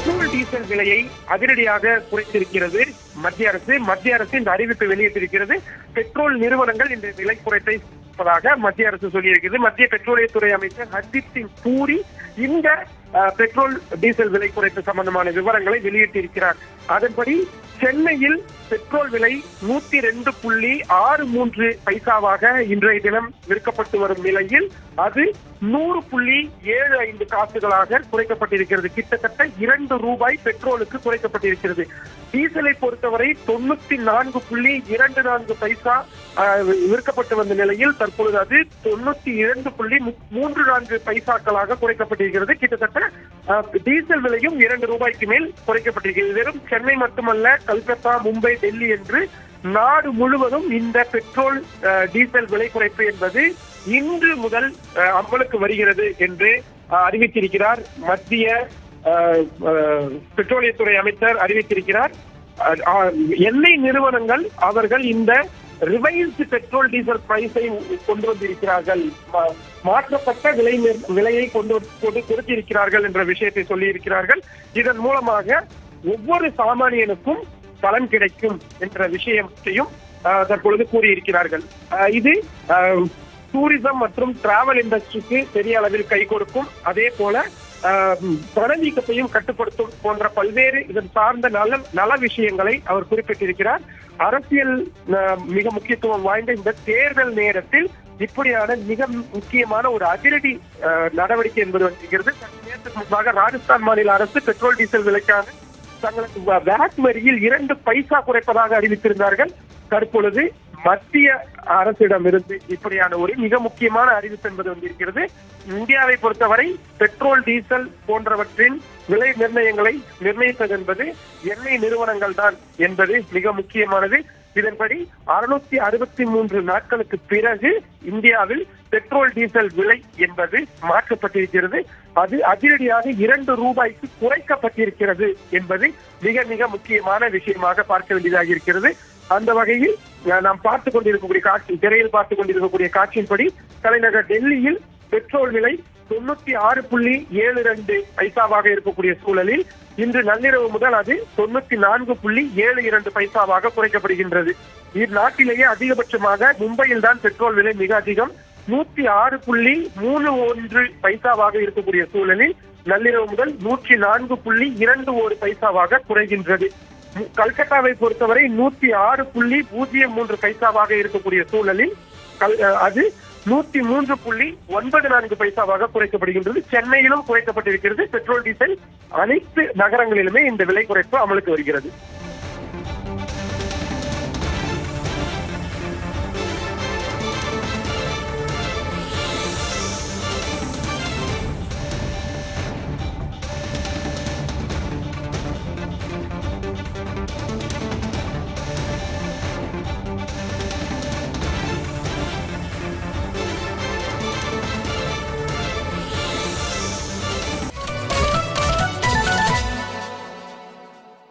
Petrol diesel விலையை அதிரடியாக குறைத்திருக்கிறது மத்திய அரசு. மத்திய அரசு இந்த அறிவிப்பை வெளியிட்டிருக்கிறது. பெட்ரோல் நிறுவனங்கள் இந்த விலை குறைப்பை மத்திய அரசு சொல்லியிருக்கிறது. மத்திய பெட்ரோலியத்துறை அமைச்சர் ஹர்தீப் சிங் பூரி இந்த பெட்ரோல் டீசல் விலை குறைப்பு சம்பந்தமான விவரங்களை வெளியிட்டிருக்கிறார். அதன்படி சென்னையில் பெட்ரோல் விலை 102.63 பைசாவாக இன்றைய தினம் விற்கப்பட்டு வரும் நிலையில் அது 100.75 காசுகளாக குறைக்கப்பட்டிருக்கிறது. கிட்டத்தட்ட 2 ரூபாய் பெட்ரோலுக்கு குறைக்கப்பட்டிருக்கிறது. டீசலை பொறுத்தவரை 94.24 பைசா விற்கப்பட்டு வந்த நிலையில் தற்பொழுது அது 92.34 பைசாக்களாக குறைக்கப்பட்டிருக்கிறது. கிட்டத்தட்ட டீசல் விலையும் 2 ரூபாய்க்கு மேல் குறைக்கப்பட்டிருக்கிறது. வெறும் சென்னை மட்டுமல்ல, கல்கத்தா, மும்பை, டெல்லி என்று நாடு முழுவதும் இந்த பெட்ரோல் டீசல் விலை குறைப்பு என்பது இன்று முதல் அமலுக்கு வருகிறது என்று அறிவித்திருக்கிறார் மத்திய பெட்ரோலியத்துறை அமைச்சர் அறிவித்திருக்கிறார். எண்ணெய் நிறுவனங்கள் அவர்கள் இந்த ரிவைஸ்டு பெட்ரோல் டீசல் பிரைஸை கொண்டு வந்திருக்கிறார்கள், மாற்றப்பட்ட விலையை கொண்டு கொடுத்திருக்கிறார்கள் என்ற விஷயத்தை சொல்லி இருக்கிறார்கள். இதன் மூலமாக ஒவ்வொரு சாமானியனுக்கும் பலன் கிடைக்கும் என்ற விஷயத்தையும் தற்பொழுது கூறியிருக்கிறார்கள். இது டூரிசம் மற்றும் டிராவல் இண்டஸ்ட்ரிக்கு பெரிய அளவில் கை கொடுக்கும். அதே போல பணவீக்கத்தையும் கட்டுப்படுத்தும் போன்ற பல்வேறு இதன் சார்ந்த நல விஷயங்களை அவர் குறிப்பிட்டிருக்கிறார். அரசியல் மிக முக்கியத்துவம் வாய்ந்த இந்த தேர்தல் நேரத்தில் இப்படியான மிக முக்கியமான ஒரு அதிரடி நடவடிக்கை என்பது வருகிறது. நேரத்துக்கு முன்பாக ராஜஸ்தான் மாநில அரசு பெட்ரோல் டீசல் விலைக்கான தங்களது வேட் வரியில் 2 பைசா குறைப்பதாக அறிவித்திருந்தார்கள். தற்பொழுது மத்திய அரசிடமிருந்து இப்படியான ஒரு மிக முக்கியமான அறிவிப்பு என்பது வந்திருக்கிறது. இந்தியாவை பொறுத்தவரை பெட்ரோல் டீசல் போன்றவற்றின் விலை நிர்ணயங்களை நிர்ணயிப்பது என்பது எண்ணெய் நிறுவனங்கள் தான் என்பது மிக முக்கியமானது. இதன்படி 663 நாட்களுக்கு பிறகு இந்தியாவில் பெட்ரோல் டீசல் விலை என்பது மாற்றப்பட்டிருக்கிறது. அது அதிரடியாக 2 ரூபாய்க்கு குறைக்கப்பட்டிருக்கிறது என்பது மிக மிக முக்கியமான விஷயமாக பார்க்க வேண்டியதாக இருக்கிறது. அந்த வகையில் நாம் பார்த்துக் கொண்டிருக்கக்கூடிய காட்சி, திரையில் பார்த்துக் கொண்டிருக்கக்கூடிய காட்சியின்படி தலைநகர் டெல்லியில் பெட்ரோல் விலை 96.72 பைசாவாக இருக்கக்கூடிய சூழலில் இன்று நள்ளிரவு முதல் அது 94.72 பைசாவாக குறைக்கப்படுகின்றது. இந்நாட்டிலேயே அதிகபட்சமாக மும்பையில் தான் பெட்ரோல் விலை மிக அதிகம் 106.31 பைசாவாக இருக்கக்கூடிய சூழலில் நள்ளிரவு முதல் 104.21 பைசாவாக குறைகின்றது. கல்கத்தாவை பொறுத்தவரை 106.03 பைசாவாக இருக்கக்கூடிய சூழலில் அது 103.94 பைசாவாக குறைக்கப்படுகின்றது. சென்னையிலும் குறைக்கப்பட்டிருக்கிறது. பெட்ரோல் டீசல் அனைத்து நகரங்களிலுமே இந்த விலை குறைப்பு அமலுக்கு வருகிறது.